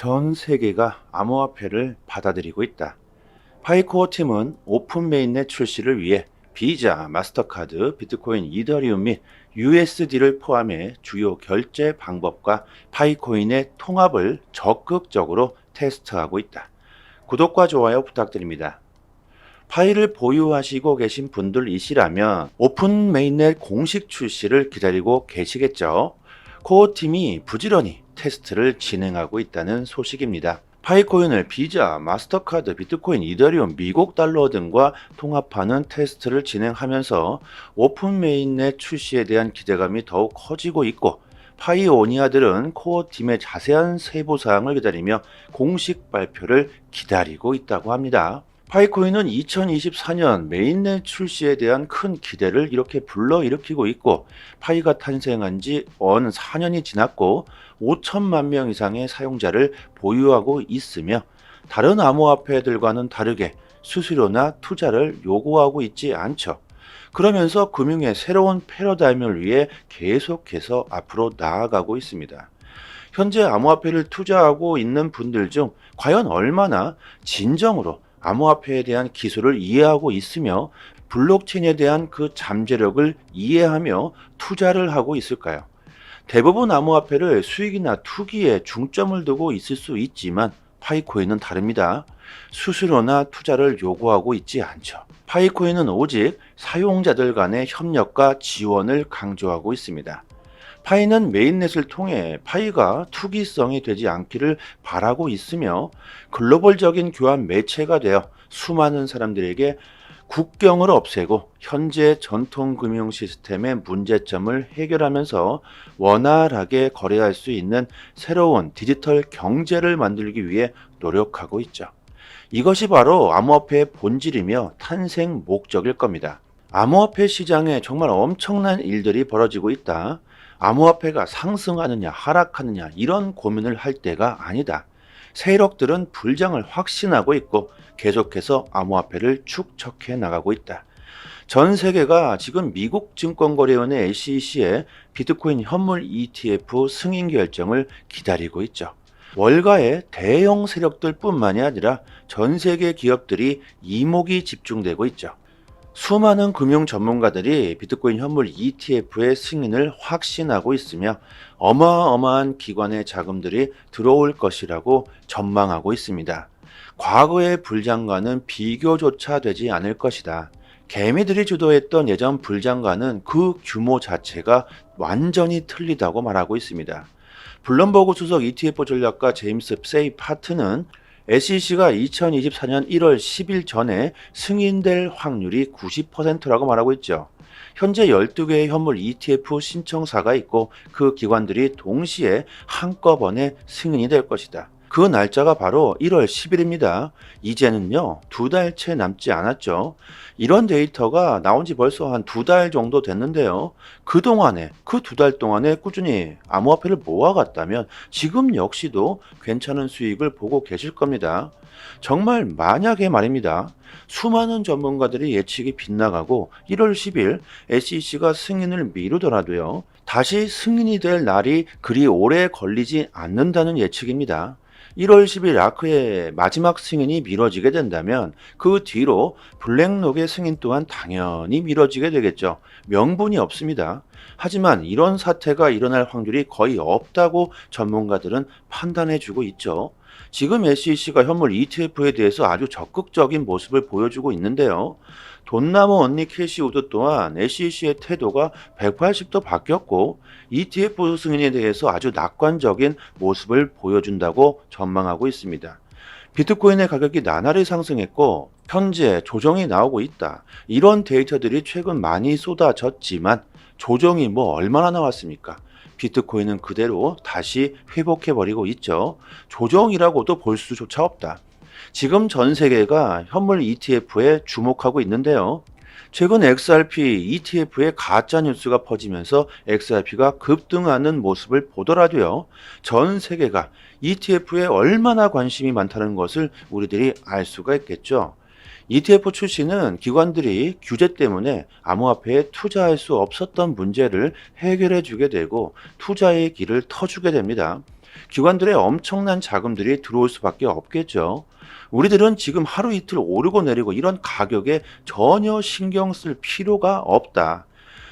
전 세계가 암호화폐를 받아들이고 있다. 파이코어 팀은 오픈 메인넷 출시를 위해 비자, 마스터카드, 비트코인, 이더리움 및 USD를 포함해 주요 결제 방법과 파이코인의 통합을 적극적으로 테스트하고 있다. 구독과 좋아요 부탁드립니다. 파이를 보유하시고 계신 분들이시라면 오픈 메인넷 공식 출시를 기다리고 계시겠죠. 코어 팀이 부지런히 테스트를 진행하고 있다는 소식입니다. 파이코인을 비자, 마스터카드, 비트코인, 이더리움, 미국 달러 등과 통합하는 테스트를 진행하면서 오픈 메인넷 출시에 대한 기대감이 더욱 커지고 있고, 파이오니아들은 코어 팀의 자세한 세부 사항을 기다리며 공식 발표를 기다리고 있다고 합니다. 파이코인은 2024년 메인넷 출시에 대한 큰 기대를 이렇게 불러일으키고 있고, 파이가 탄생한 지 언 4년이 지났고 5천만 명 이상의 사용자를 보유하고 있으며, 다른 암호화폐들과는 다르게 수수료나 투자를 요구하고 있지 않죠. 그러면서 금융의 새로운 패러다임을 위해 계속해서 앞으로 나아가고 있습니다. 현재 암호화폐를 투자하고 있는 분들 중 과연 얼마나 진정으로 암호화폐에 대한 기술을 이해하고 있으며 블록체인에 대한 그 잠재력을 이해하며 투자를 하고 있을까요? 대부분 암호화폐를 수익이나 투기에 중점을 두고 있을 수 있지만 파이코인은 다릅니다. 수수료나 투자를 요구하고 있지 않죠. 파이코인은 오직 사용자들 간의 협력과 지원을 강조하고 있습니다. 파이는 메인넷을 통해 파이가 투기성이 되지 않기를 바라고 있으며, 글로벌적인 교환 매체가 되어 수많은 사람들에게 국경을 없애고 현재 전통 금융 시스템의 문제점을 해결하면서 원활하게 거래할 수 있는 새로운 디지털 경제를 만들기 위해 노력하고 있죠. 이것이 바로 암호화폐의 본질이며 탄생 목적일 겁니다. 암호화폐 시장에 정말 엄청난 일들이 벌어지고 있다. 암호화폐가 상승하느냐 하락하느냐 이런 고민을 할 때가 아니다. 세력들은 불장을 확신하고 있고 계속해서 암호화폐를 축적해 나가고 있다. 전 세계가 지금 미국 증권거래위원회 SEC의 비트코인 현물 ETF 승인 결정을 기다리고 있죠. 월가의 대형 세력들 뿐만이 아니라 전 세계 기업들이 이목이 집중되고 있죠. 수많은 금융 전문가들이 비트코인 현물 ETF의 승인을 확신하고 있으며 어마어마한 기관의 자금들이 들어올 것이라고 전망하고 있습니다. 과거의 불장과는 비교조차 되지 않을 것이다. 개미들이 주도했던 예전 불장과는 그 규모 자체가 완전히 틀리다고 말하고 있습니다. 블룸버그 수석 ETF 전략가 제임스 세이 파트는 SEC가 2024년 1월 10일 전에 승인될 확률이 90%라고 말하고 있죠. 현재 12개의 현물 ETF 신청사가 있고 그 기관들이 동시에 한꺼번에 승인이 될 것이다. 그 날짜가 바로 1월 10일입니다. 이제는요, 2달 채 남지 않았죠. 이런 데이터가 나온 지 벌써 한 2달 정도 됐는데요. 그 2달 동안에 꾸준히 암호화폐를 모아갔다면 지금 역시도 괜찮은 수익을 보고 계실 겁니다. 정말 만약에 말입니다. 수많은 전문가들이 예측이 빗나가고 1월 10일 SEC가 승인을 미루더라도요, 다시 승인이 될 날이 그리 오래 걸리지 않는다는 예측입니다. 1월 10일 아크의 마지막 승인이 미뤄지게 된다면 그 뒤로 블랙록의 승인 또한 당연히 미뤄지게 되겠죠. 명분이 없습니다. 하지만 이런 사태가 일어날 확률이 거의 없다고 전문가들은 판단해주고 있죠. 지금 SEC가 현물 ETF에 대해서 아주 적극적인 모습을 보여주고 있는데요. 돈나무 언니 캐시우드 또한 SEC의 태도가 180도 바뀌었고 ETF 승인에 대해서 아주 낙관적인 모습을 보여준다고 전망하고 있습니다. 비트코인의 가격이 나날이 상승했고 현재 조정이 나오고 있다. 이런 데이터들이 최근 많이 쏟아졌지만 조정이 뭐 얼마나 나왔습니까? 비트코인은 그대로 다시 회복해버리고 있죠. 조정이라고도 볼 수조차 없다. 지금 전 세계가 현물 ETF에 주목하고 있는데요. 최근 XRP ETF의 가짜 뉴스가 퍼지면서 XRP가 급등하는 모습을 보더라도요, 전 세계가 ETF에 얼마나 관심이 많다는 것을 우리들이 알 수가 있겠죠. ETF 출시는 기관들이 규제 때문에 암호화폐에 투자할 수 없었던 문제를 해결해 주게 되고 투자의 길을 터주게 됩니다. 기관들의 엄청난 자금들이 들어올 수밖에 없겠죠. 우리들은 지금 하루 이틀 오르고 내리고 이런 가격에 전혀 신경 쓸 필요가 없다.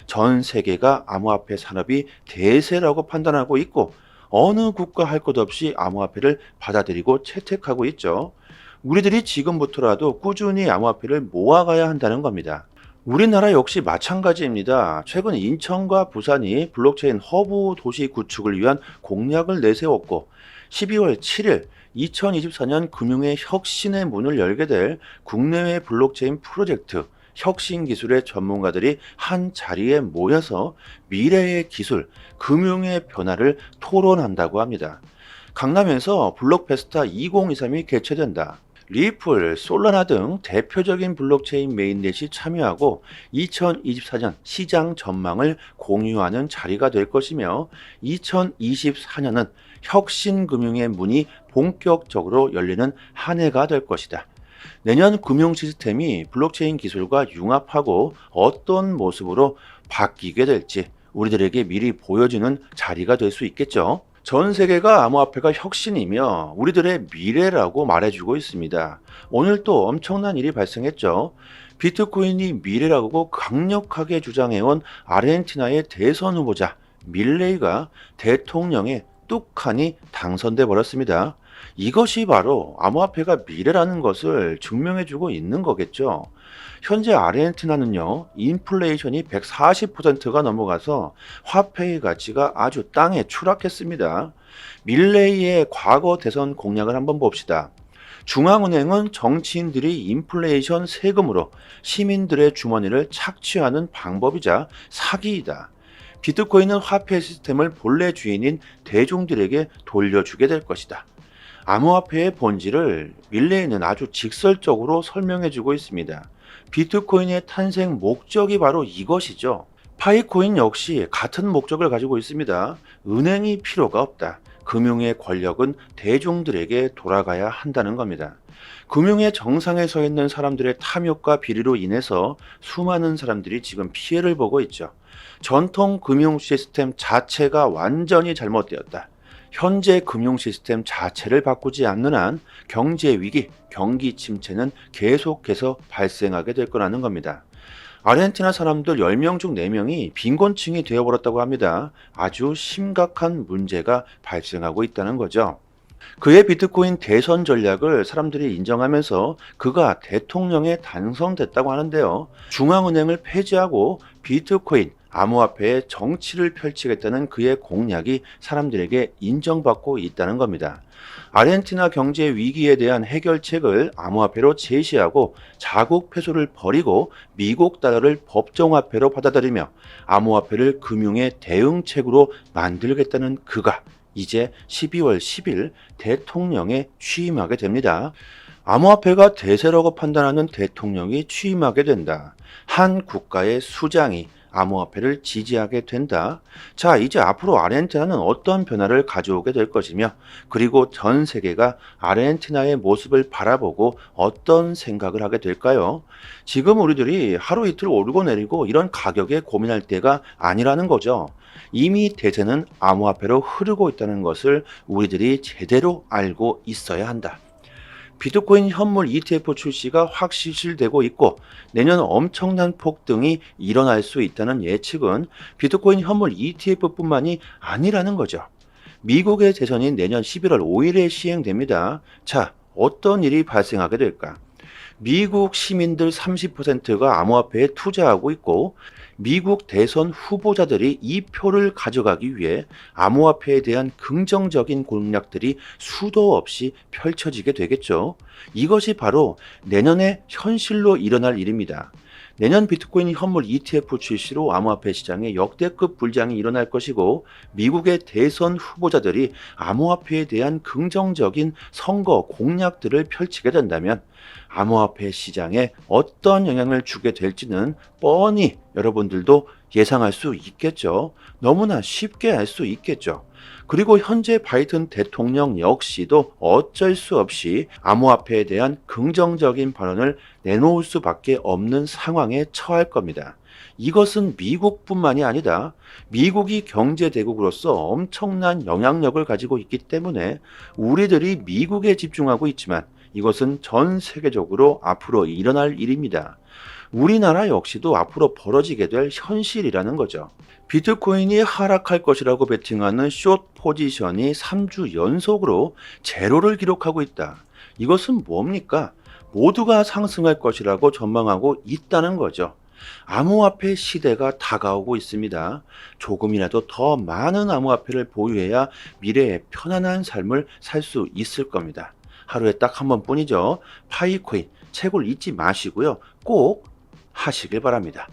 전 세계가 암호화폐 산업이 대세라고 판단하고 있고 어느 국가 할 것 없이 암호화폐를 받아들이고 채택하고 있죠. 우리들이 지금부터라도 꾸준히 암호화폐를 모아가야 한다는 겁니다. 우리나라 역시 마찬가지입니다. 최근 인천과 부산이 블록체인 허브 도시 구축을 위한 공약을 내세웠고 12월 7일 2024년 금융의 혁신의 문을 열게 될 국내외 블록체인 프로젝트 혁신 기술의 전문가들이 한 자리에 모여서 미래의 기술, 금융의 변화를 토론한다고 합니다. 강남에서 블록페스타 2023이 개최된다. 리플, 솔라나 등 대표적인 블록체인 메인넷이 참여하고 2024년 시장 전망을 공유하는 자리가 될 것이며 2024년은 혁신금융의 문이 본격적으로 열리는 한 해가 될 것이다. 내년 금융 시스템이 블록체인 기술과 융합하고 어떤 모습으로 바뀌게 될지 우리들에게 미리 보여주는 자리가 될 수 있겠죠. 전 세계가 암호화폐가 혁신이며 우리들의 미래라고 말해주고 있습니다. 오늘 또 엄청난 일이 발생했죠. 비트코인이 미래라고 강력하게 주장해온 아르헨티나의 대선 후보자 밀레이가 대통령에 뚝하니 당선돼 버렸습니다. 이것이 바로 암호화폐가 미래라는 것을 증명해주고 있는 거겠죠. 현재 아르헨티나는요, 인플레이션이 140%가 넘어가서 화폐의 가치가 아주 땅에 추락했습니다. 밀레이의 과거 대선 공약을 한번 봅시다. 중앙은행은 정치인들이 인플레이션 세금으로 시민들의 주머니를 착취하는 방법이자 사기이다. 비트코인은 화폐 시스템을 본래 주인인 대중들에게 돌려주게 될 것이다. 암호화폐의 본질을 밀레이는 아주 직설적으로 설명해주고 있습니다. 비트코인의 탄생 목적이 바로 이것이죠. 파이코인 역시 같은 목적을 가지고 있습니다. 은행이 필요가 없다. 금융의 권력은 대중들에게 돌아가야 한다는 겁니다. 금융의 정상에 서 있는 사람들의 탐욕과 비리로 인해서 수많은 사람들이 지금 피해를 보고 있죠. 전통 금융 시스템 자체가 완전히 잘못되었다. 현재 금융 시스템 자체를 바꾸지 않는 한 경제 위기, 경기 침체는 계속해서 발생하게 될 거라는 겁니다. 아르헨티나 사람들 10명 중 4명이 빈곤층이 되어버렸다고 합니다. 아주 심각한 문제가 발생하고 있다는 거죠. 그의 비트코인 대선 전략을 사람들이 인정하면서 그가 대통령에 당선됐다고 하는데요. 중앙은행을 폐지하고 비트코인, 암호화폐의 정치를 펼치겠다는 그의 공약이 사람들에게 인정받고 있다는 겁니다. 아르헨티나 경제 위기에 대한 해결책을 암호화폐로 제시하고 자국 peso를 버리고 미국 달러를 법정화폐로 받아들이며 암호화폐를 금융의 대응책으로 만들겠다는 그가 이제 12월 10일 대통령에 취임하게 됩니다. 암호화폐가 대세라고 판단하는 대통령이 취임하게 된다. 한 국가의 수장이 암호화폐를 지지하게 된다. 자, 이제 앞으로 아르헨티나는 어떤 변화를 가져오게 될 것이며 그리고 전 세계가 아르헨티나의 모습을 바라보고 어떤 생각을 하게 될까요? 지금 우리들이 하루 이틀 오르고 내리고 이런 가격에 고민할 때가 아니라는 거죠. 이미 대세는 암호화폐로 흐르고 있다는 것을 우리들이 제대로 알고 있어야 한다. 비트코인 현물 ETF 출시가 확 실시되고 있고 내년 엄청난 폭등이 일어날 수 있다는 예측은 비트코인 현물 ETF뿐만이 아니라는 거죠. 미국의 대선이 내년 11월 5일에 시행됩니다. 자, 어떤 일이 발생하게 될까? 미국 시민들 30%가 암호화폐에 투자하고 있고 미국 대선 후보자들이 이 표를 가져가기 위해 암호화폐에 대한 긍정적인 공약들이 수도 없이 펼쳐지게 되겠죠. 이것이 바로 내년에 현실로 일어날 일입니다. 내년 비트코인 현물 ETF 출시로 암호화폐 시장에 역대급 불장이 일어날 것이고 미국의 대선 후보자들이 암호화폐에 대한 긍정적인 선거 공약들을 펼치게 된다면 암호화폐 시장에 어떤 영향을 주게 될지는 뻔히 여러분들도 예상할 수 있겠죠. 너무나 쉽게 알 수 있겠죠. 그리고 현재 바이든 대통령 역시도 어쩔 수 없이 암호화폐에 대한 긍정적인 발언을 내놓을 수밖에 없는 상황에 처할 겁니다. 이것은 미국뿐만이 아니다. 미국이 경제대국으로서 엄청난 영향력을 가지고 있기 때문에 우리들이 미국에 집중하고 있지만 이것은 전 세계적으로 앞으로 일어날 일입니다. 우리나라 역시도 앞으로 벌어지게 될 현실이라는 거죠. 비트코인이 하락할 것이라고 베팅하는 숏 포지션이 3주 연속으로 제로를 기록하고 있다. 이것은 뭡니까? 모두가 상승할 것이라고 전망하고 있다는 거죠. 암호화폐 시대가 다가오고 있습니다. 조금이라도 더 많은 암호화폐를 보유해야 미래에 편안한 삶을 살 수 있을 겁니다. 하루에 딱 한 번뿐이죠. 파이코인 채굴 잊지 마시고요. 꼭 하시길 바랍니다.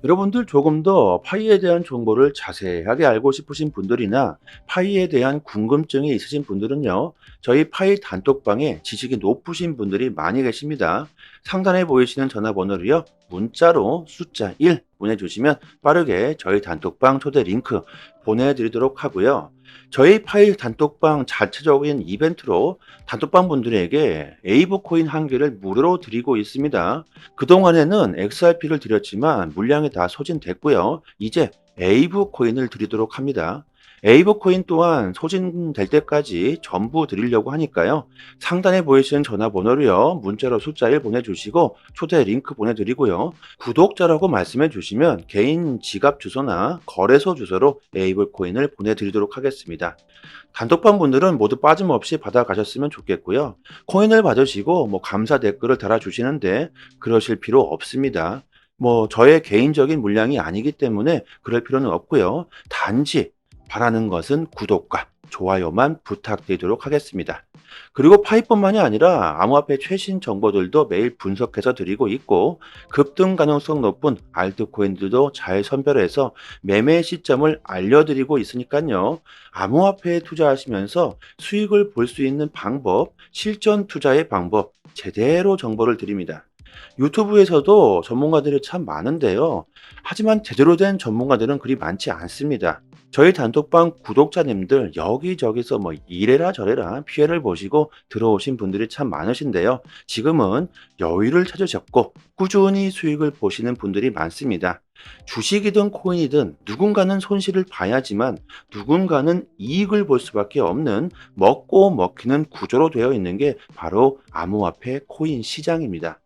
여러분들 조금 더 파이에 대한 정보를 자세하게 알고 싶으신 분들이나 파이에 대한 궁금증이 있으신 분들은요, 저희 파이 단톡방에 지식이 높으신 분들이 많이 계십니다. 상단에 보이시는 전화번호로요, 문자로 숫자 1 보내주시면 빠르게 저희 단톡방 초대 링크 보내드리도록 하고요. 저희 파일 단톡방 자체적인 이벤트로 단톡방 분들에게 에이브 코인 한 개를 무료로 드리고 있습니다. 그동안에는 XRP를 드렸지만 물량이 다 소진됐고요. 이제 에이브 코인을 드리도록 합니다. 에이브 코인 또한 소진될 때까지 전부 드리려고 하니까요. 상단에 보이시는 전화번호로요. 문자로 숫자 1 보내주시고 초대 링크 보내드리고요. 구독자라고 말씀해 주시면 개인 지갑 주소나 거래소 주소로 에이브 코인을 보내드리도록 하겠습니다. 단톡방 분들은 모두 빠짐없이 받아가셨으면 좋겠고요. 코인을 받으시고 감사 댓글을 달아주시는데 그러실 필요 없습니다. 저의 개인적인 물량이 아니기 때문에 그럴 필요는 없고요. 단지 바라는 것은 구독과 좋아요만 부탁드리도록 하겠습니다. 그리고 파이뿐만이 아니라 암호화폐 최신 정보들도 매일 분석해서 드리고 있고 급등 가능성 높은 알트코인들도 잘 선별해서 매매 시점을 알려드리고 있으니까요. 암호화폐에 투자하시면서 수익을 볼 수 있는 방법, 실전 투자의 방법 제대로 정보를 드립니다. 유튜브에서도 전문가들이 참 많은데요. 하지만 제대로 된 전문가들은 그리 많지 않습니다. 저희 단톡방 구독자님들 여기저기서 이래라 저래라 피해를 보시고 들어오신 분들이 참 많으신데요. 지금은 여유를 찾으셨고 꾸준히 수익을 보시는 분들이 많습니다. 주식이든 코인이든 누군가는 손실을 봐야지만 누군가는 이익을 볼 수밖에 없는 먹고 먹히는 구조로 되어 있는 게 바로 암호화폐 코인 시장입니다.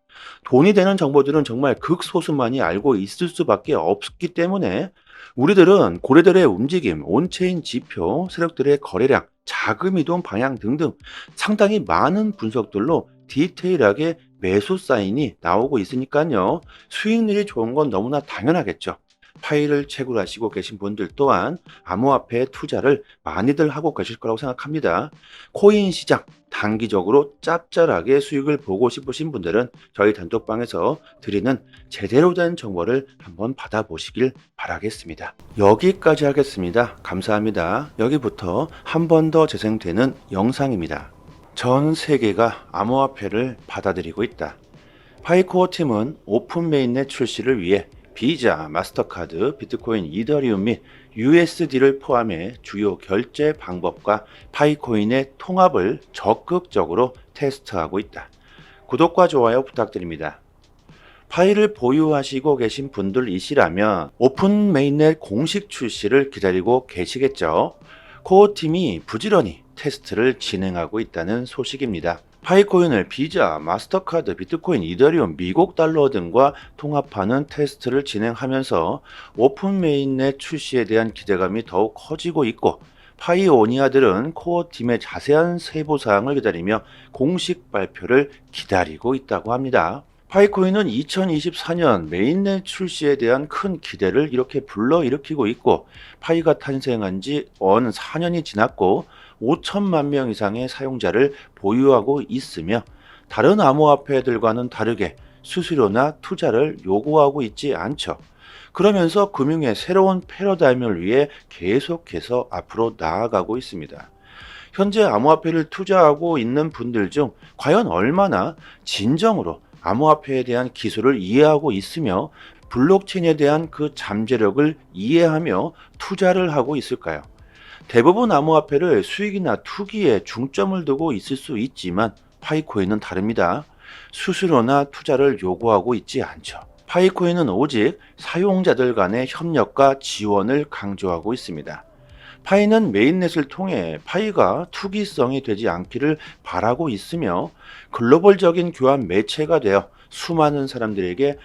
돈이 되는 정보들은 정말 극소수만이 알고 있을 수밖에 없기 때문에 우리들은 고래들의 움직임, 온체인 지표, 세력들의 거래량, 자금 이동 방향 등등 상당히 많은 분석들로 디테일하게 매수 사인이 나오고 있으니까요. 수익률이 좋은 건 너무나 당연하겠죠. 파일을 채굴하시고 계신 분들 또한 암호화폐 투자를 많이들 하고 계실 거라고 생각합니다. 코인 시장 단기적으로 짭짤하게 수익을 보고 싶으신 분들은 저희 단톡방에서 드리는 제대로 된 정보를 한번 받아보시길 바라겠습니다. 여기까지 하겠습니다. 감사합니다. 여기부터 한 번 더 재생되는 영상입니다. 전 세계가 암호화폐를 받아들이고 있다. 파이코어 팀은 오픈 메인넷 출시를 위해 비자, 마스터카드, 비트코인, 이더리움 및 USD를 포함해 주요 결제 방법과 파이코인의 통합을 적극적으로 테스트하고 있다. 구독과 좋아요 부탁드립니다. 파이를 보유하시고 계신 분들이시라면 오픈 메인넷 공식 출시를 기다리고 계시겠죠. 코어팀이 부지런히 테스트를 진행하고 있다는 소식입니다. 파이코인을 비자, 마스터카드, 비트코인, 이더리움, 미국 달러 등과 통합하는 테스트를 진행하면서 오픈 메인넷 출시에 대한 기대감이 더욱 커지고 있고 파이오니아들은 코어팀의 자세한 세부사항을 기다리며 공식 발표를 기다리고 있다고 합니다. 파이코인은 2024년 메인넷 출시에 대한 큰 기대를 이렇게 불러일으키고 있고 파이가 탄생한 지 4년이 지났고 5천만 명 이상의 사용자를 보유하고 있으며 다른 암호화폐들과는 다르게 수수료나 투자를 요구하고 있지 않죠. 그러면서 금융의 새로운 패러다임을 위해 계속해서 앞으로 나아가고 있습니다. 현재 암호화폐를 투자하고 있는 분들 중 과연 얼마나 진정으로 암호화폐에 대한 기술을 이해하고 있으며 블록체인에 대한 그 잠재력을 이해하며 투자를 하고 있을까요? 대부분 암호화폐를 수익이나 투기에 중점을 두고 있을 수 있지만 파이코인은 다릅니다. 수수료나 투자를 요구하고 있지 않죠. 파이코인은 오직 사용자들 간의 협력과 지원을 강조하고 있습니다. 파이는 메인넷을 통해 파이가 투기성이 되지 않기를 바라고 있으며 글로벌적인 교환 매체가 되어 수많은 사람들에게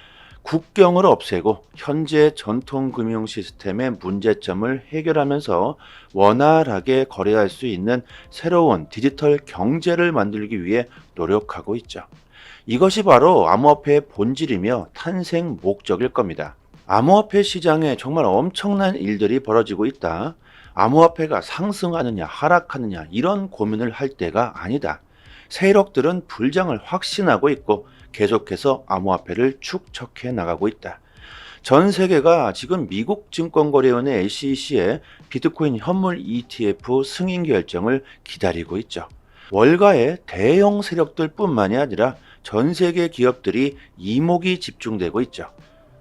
국경을 없애고 현재 전통 금융 시스템의 문제점을 해결하면서 원활하게 거래할 수 있는 새로운 디지털 경제를 만들기 위해 노력하고 있죠. 이것이 바로 암호화폐의 본질이며 탄생 목적일 겁니다. 암호화폐 시장에 정말 엄청난 일들이 벌어지고 있다. 암호화폐가 상승하느냐 하락하느냐 이런 고민을 할 때가 아니다. 세력들은 불장을 확신하고 있고 계속해서 암호화폐를 축적해 나가고 있다. 전 세계가 지금 미국 증권거래위원회 SEC의 비트코인 현물 ETF 승인 결정을 기다리고 있죠. 월가의 대형 세력들 뿐만이 아니라 전 세계 기업들이 이목이 집중되고 있죠.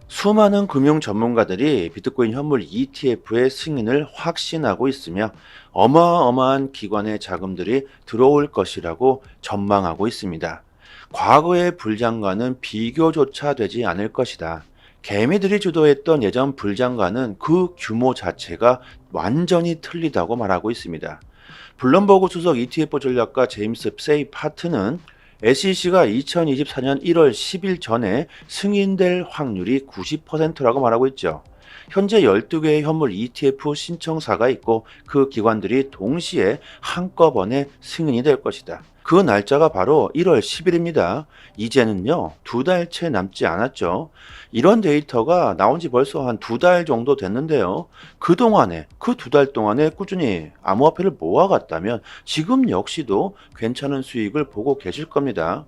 수많은 금융 전문가들이 비트코인 현물 ETF의 승인을 확신하고 있으며 어마어마한 기관의 자금들이 들어올 것이라고 전망하고 있습니다. 과거의 불장과는 비교조차 되지 않을 것이다. 개미들이 주도했던 예전 불장과는 그 규모 자체가 완전히 틀리다고 말하고 있습니다. 블룸버그 수석 ETF 전략가 제임스 세이 파트는 SEC가 2024년 1월 10일 전에 승인될 확률이 90%라고 말하고 있죠. 현재 12개의 현물 ETF 신청사가 있고 그 기관들이 동시에 한꺼번에 승인이 될 것이다. 그 날짜가 바로 1월 10일입니다. 이제는요, 2달째 남지 않았죠. 이런 데이터가 나온 지 벌써 한 2달 정도 됐는데요. 그동안에, 그 2달 동안에 꾸준히 암호화폐를 모아갔다면 지금 역시도 괜찮은 수익을 보고 계실 겁니다.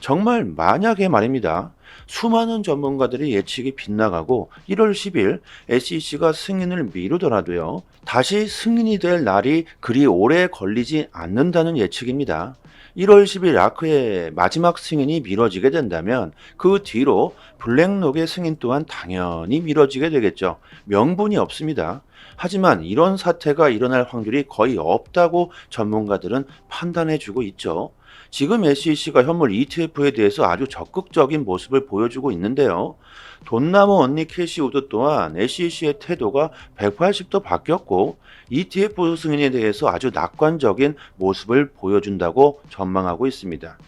정말 만약에 말입니다. 수많은 전문가들이 예측이 빗나가고 1월 10일 SEC가 승인을 미루더라도요. 다시 승인이 될 날이 그리 오래 걸리지 않는다는 예측입니다. 1월 10일 아크의 마지막 승인이 미뤄지게 된다면 그 뒤로 블랙록의 승인 또한 당연히 미뤄지게 되겠죠. 명분이 없습니다. 하지만 이런 사태가 일어날 확률이 거의 없다고 전문가들은 판단해주고 있죠. 지금 SEC가 현물 ETF에 대해서 아주 적극적인 모습을 보여주고 있는데요. 돈나무 언니 캐시우드 또한 SEC의 태도가 180도 바뀌었고 ETF 승인에 대해서 아주 낙관적인 모습을 보여준다고 전망하고 있습니다.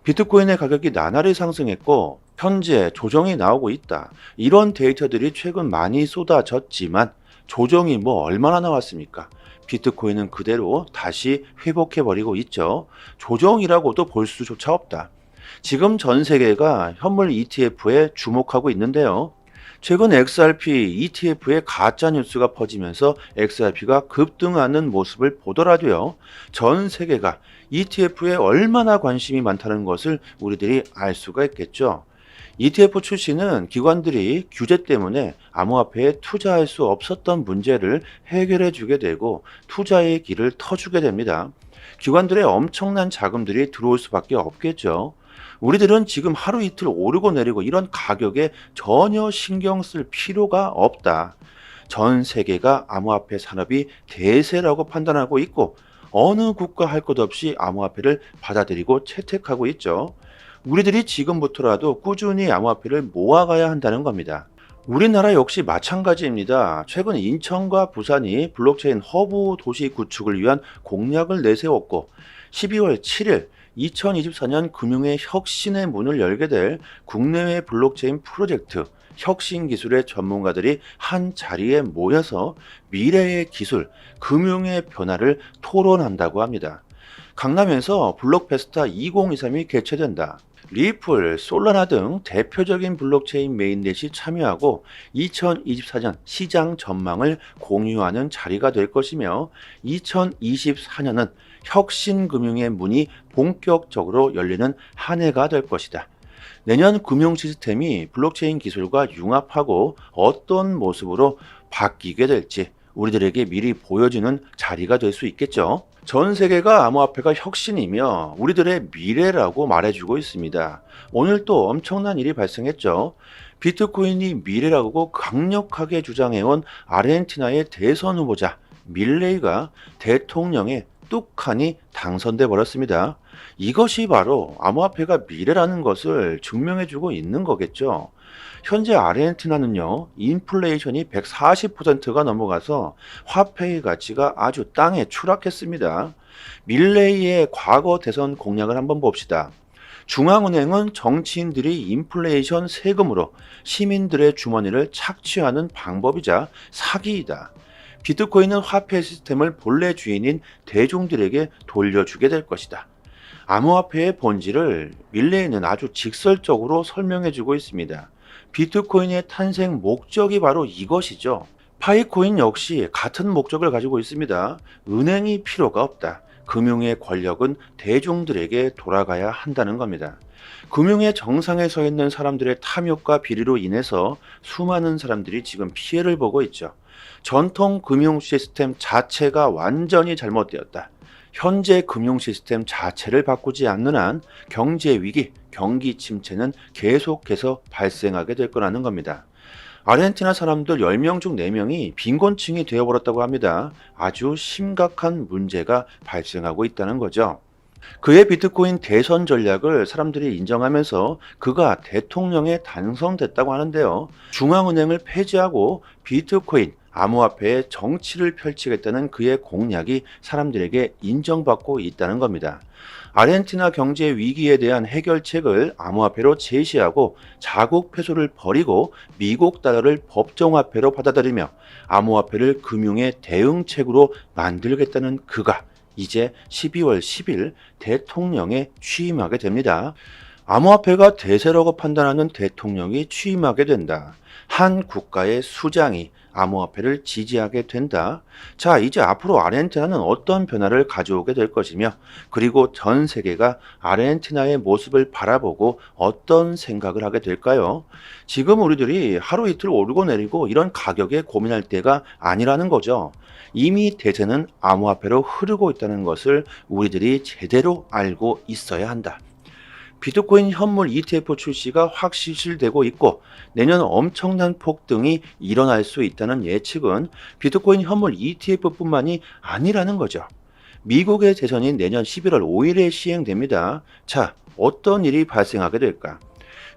비트코인의 가격이 나날이 상승했고 현재 조정이 나오고 있다. 이런 데이터들이 최근 많이 쏟아졌지만 조정이 뭐 얼마나 나왔습니까? 비트코인은 그대로 다시 회복해버리고 있죠. 조정이라고도 볼 수조차 없다. 지금 전 세계가 현물 ETF에 주목하고 있는데요. 최근 XRP ETF의 가짜 뉴스가 퍼지면서 XRP가 급등하는 모습을 보더라도요. 전 세계가 ETF에 얼마나 관심이 많다는 것을 우리들이 알 수가 있겠죠. ETF 출시는 기관들이 규제 때문에 암호화폐에 투자할 수 없었던 문제를 해결해 주게 되고 투자의 길을 터주게 됩니다. 기관들의 엄청난 자금들이 들어올 수밖에 없겠죠. 우리들은 지금 하루 이틀 오르고 내리고 이런 가격에 전혀 신경 쓸 필요가 없다. 전 세계가 암호화폐 산업이 대세라고 판단하고 있고 어느 국가 할 것 없이 암호화폐를 받아들이고 채택하고 있죠. 우리들이 지금부터라도 꾸준히 암호화폐를 모아가야 한다는 겁니다. 우리나라 역시 마찬가지입니다. 최근 인천과 부산이 블록체인 허브 도시 구축을 위한 공약을 내세웠고 12월 7일 2024년 금융의 혁신의 문을 열게 될 국내외 블록체인 프로젝트 혁신 기술의 전문가들이 한 자리에 모여서 미래의 기술, 금융의 변화를 토론한다고 합니다. 강남에서 블록페스타 2023이 개최된다. 리플, 솔라나 등 대표적인 블록체인 메인넷이 참여하고 2024년 시장 전망을 공유하는 자리가 될 것이며 2024년은 혁신금융의 문이 본격적으로 열리는 한 해가 될 것이다. 내년 금융 시스템이 블록체인 기술과 융합하고 어떤 모습으로 바뀌게 될지 우리들에게 미리 보여주는 자리가 될 수 있겠죠. 전 세계가 암호화폐가 혁신이며 우리들의 미래라고 말해주고 있습니다. 오늘 또 엄청난 일이 발생했죠. 비트코인이 미래라고 강력하게 주장해온 아르헨티나의 대선 후보자 밀레이가 대통령에 뚝하니 당선돼 버렸습니다. 이것이 바로 암호화폐가 미래라는 것을 증명해주고 있는 거겠죠. 현재 아르헨티나는요, 인플레이션이 140%가 넘어가서 화폐의 가치가 아주 땅에 추락했습니다. 밀레이의 과거 대선 공약을 한번 봅시다. 중앙은행은 정치인들이 인플레이션 세금으로 시민들의 주머니를 착취하는 방법이자 사기이다. 비트코인은 화폐 시스템을 본래 주인인 대중들에게 돌려주게 될 것이다. 암호화폐의 본질을 밀레이는 아주 직설적으로 설명해주고 있습니다. 비트코인의 탄생 목적이 바로 이것이죠. 파이코인 역시 같은 목적을 가지고 있습니다. 은행이 필요가 없다. 금융의 권력은 대중들에게 돌아가야 한다는 겁니다. 금융의 정상에 서 있는 사람들의 탐욕과 비리로 인해서 수많은 사람들이 지금 피해를 보고 있죠. 전통 금융 시스템 자체가 완전히 잘못되었다. 현재 금융 시스템 자체를 바꾸지 않는 한 경제 위기, 경기 침체는 계속해서 발생하게 될 거라는 겁니다. 아르헨티나 사람들 10명 중 4명이 빈곤층이 되어버렸다고 합니다. 아주 심각한 문제가 발생하고 있다는 거죠. 그의 비트코인 대선 전략을 사람들이 인정하면서 그가 대통령에 당선됐다고 하는데요. 중앙은행을 폐지하고 비트코인, 암호화폐의 정치를 펼치겠다는 그의 공약이 사람들에게 인정받고 있다는 겁니다. 아르헨티나 경제 위기에 대한 해결책을 암호화폐로 제시하고 자국 peso를 버리고 미국 달러를 법정화폐로 받아들이며 암호화폐를 금융의 대응책으로 만들겠다는 그가 이제 12월 10일 대통령에 취임하게 됩니다. 암호화폐가 대세라고 판단하는 대통령이 취임하게 된다. 한 국가의 수장이 암호화폐를 지지하게 된다. 자, 이제 앞으로 아르헨티나는 어떤 변화를 가져오게 될 것이며, 그리고 전 세계가 아르헨티나의 모습을 바라보고 어떤 생각을 하게 될까요? 지금 우리들이 하루 이틀 오르고 내리고 이런 가격에 고민할 때가 아니라는 거죠. 이미 대세는 암호화폐로 흐르고 있다는 것을 우리들이 제대로 알고 있어야 한다. 비트코인 현물 ETF 출시가 확 실시되고 있고 내년 엄청난 폭등이 일어날 수 있다는 예측은 비트코인 현물 ETF뿐만이 아니라는 거죠. 미국의 대선이 내년 11월 5일에 시행됩니다. 자, 어떤 일이 발생하게 될까?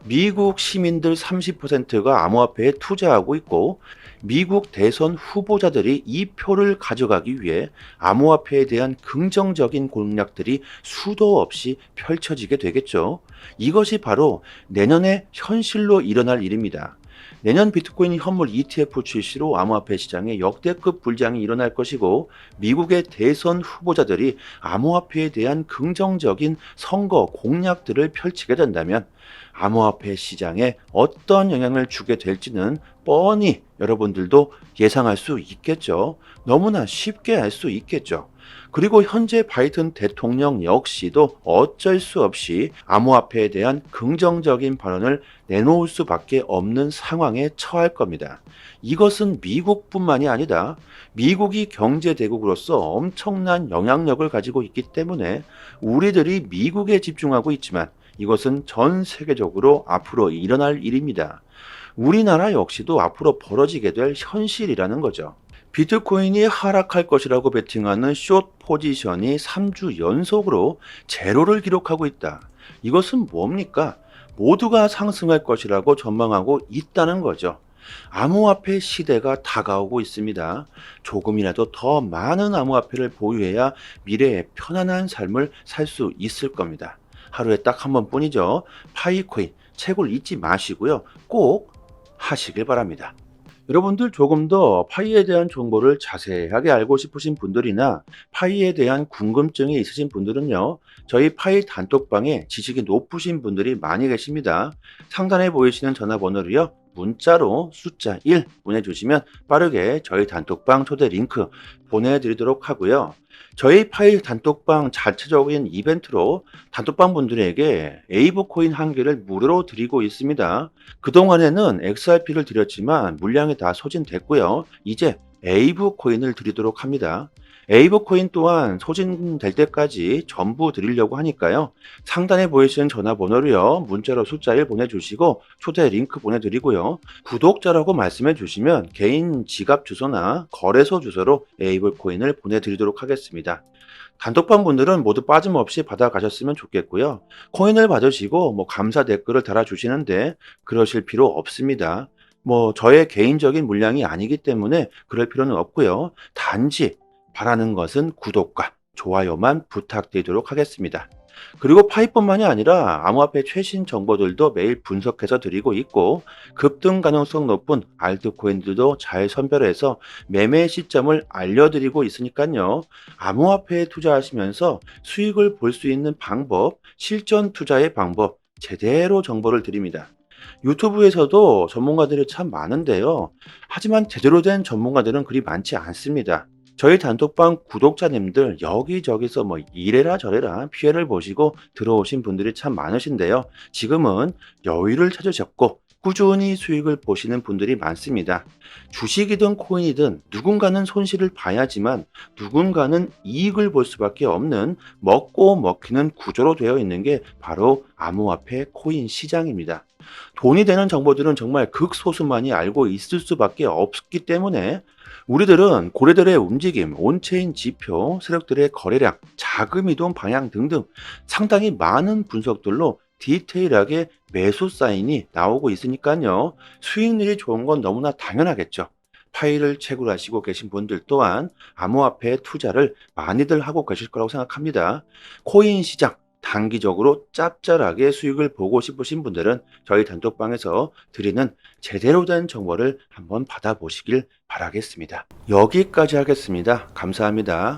미국 시민들 30%가 암호화폐에 투자하고 있고 미국 대선 후보자들이 이 표를 가져가기 위해 암호화폐에 대한 긍정적인 공약들이 수도 없이 펼쳐지게 되겠죠. 이것이 바로 내년에 현실로 일어날 일입니다. 내년 비트코인 현물 ETF 출시로 암호화폐 시장에 역대급 불장이 일어날 것이고 미국의 대선 후보자들이 암호화폐에 대한 긍정적인 선거 공약들을 펼치게 된다면 암호화폐 시장에 어떤 영향을 주게 될지는 뻔히 여러분들도 예상할 수 있겠죠. 너무나 쉽게 알 수 있겠죠. 그리고 현재 바이든 대통령 역시도 어쩔 수 없이 암호화폐에 대한 긍정적인 발언을 내놓을 수밖에 없는 상황에 처할 겁니다. 이것은 미국뿐만이 아니다. 미국이 경제대국으로서 엄청난 영향력을 가지고 있기 때문에 우리들이 미국에 집중하고 있지만 이것은 전 세계적으로 앞으로 일어날 일입니다. 우리나라 역시도 앞으로 벌어지게 될 현실이라는 거죠. 비트코인이 하락할 것이라고 베팅하는 숏 포지션이 3주 연속으로 제로를 기록하고 있다. 이것은 뭡니까? 모두가 상승할 것이라고 전망하고 있다는 거죠. 암호화폐 시대가 다가오고 있습니다. 조금이라도 더 많은 암호화폐를 보유해야 미래에 편안한 삶을 살 수 있을 겁니다. 하루에 딱 한 번뿐이죠. 파이코인 채굴 잊지 마시고요. 꼭 하시길 바랍니다. 여러분들 조금 더 파이에 대한 정보를 자세하게 알고 싶으신 분들이나 파이에 대한 궁금증이 있으신 분들은요. 저희 파이 단톡방에 지식이 높으신 분들이 많이 계십니다. 상단에 보이시는 전화번호로요. 문자로 숫자 1 보내주시면 빠르게 저희 단톡방 초대 링크 보내드리도록 하고요. 저희 파일 단톡방 자체적인 이벤트로 단톡방 분들에게 에이브 코인 한 개를 무료로 드리고 있습니다. 그동안에는 XRP를 드렸지만 물량이 다 소진됐고요. 이제 에이브 코인을 드리도록 합니다. 에이브 코인 또한 소진될 때까지 전부 드리려고 하니까요. 상단에 보이시는 전화번호로요. 문자로 숫자 1 보내주시고 초대 링크 보내드리고요. 구독자라고 말씀해 주시면 개인 지갑 주소나 거래소 주소로 에이브 코인을 보내드리도록 하겠습니다. 단톡방 분들은 모두 빠짐없이 받아가셨으면 좋겠고요. 코인을 받으시고 감사 댓글을 달아주시는데 그러실 필요 없습니다. 저의 개인적인 물량이 아니기 때문에 그럴 필요는 없고요. 단지 바라는 것은 구독과 좋아요만 부탁드리도록 하겠습니다. 그리고 파이뿐만이 아니라 암호화폐 최신 정보들도 매일 분석해서 드리고 있고 급등 가능성 높은 알트코인들도 잘 선별해서 매매 시점을 알려드리고 있으니까요. 암호화폐에 투자하시면서 수익을 볼 수 있는 방법, 실전 투자의 방법 제대로 정보를 드립니다. 유튜브에서도 전문가들이 참 많은데요. 하지만 제대로 된 전문가들은 그리 많지 않습니다. 저희 단톡방 구독자님들 여기저기서 이래라 저래라 피해를 보시고 들어오신 분들이 참 많으신데요. 지금은 여유를 찾으셨고 꾸준히 수익을 보시는 분들이 많습니다. 주식이든 코인이든 누군가는 손실을 봐야지만 누군가는 이익을 볼 수밖에 없는 먹고 먹히는 구조로 되어 있는 게 바로 암호화폐 코인 시장입니다. 돈이 되는 정보들은 정말 극소수만이 알고 있을 수밖에 없기 때문에 우리들은 고래들의 움직임, 온체인 지표, 세력들의 거래량, 자금 이동 방향 등등 상당히 많은 분석들로 디테일하게 매수 사인이 나오고 있으니까요. 수익률이 좋은 건 너무나 당연하겠죠. 파일을 채굴하시고 계신 분들 또한 암호화폐 투자를 많이들 하고 계실 거라고 생각합니다. 코인 시장, 단기적으로 짭짤하게 수익을 보고 싶으신 분들은 저희 단톡방에서 드리는 제대로 된 정보를 한번 받아보시길 바라겠습니다. 여기까지 하겠습니다. 감사합니다.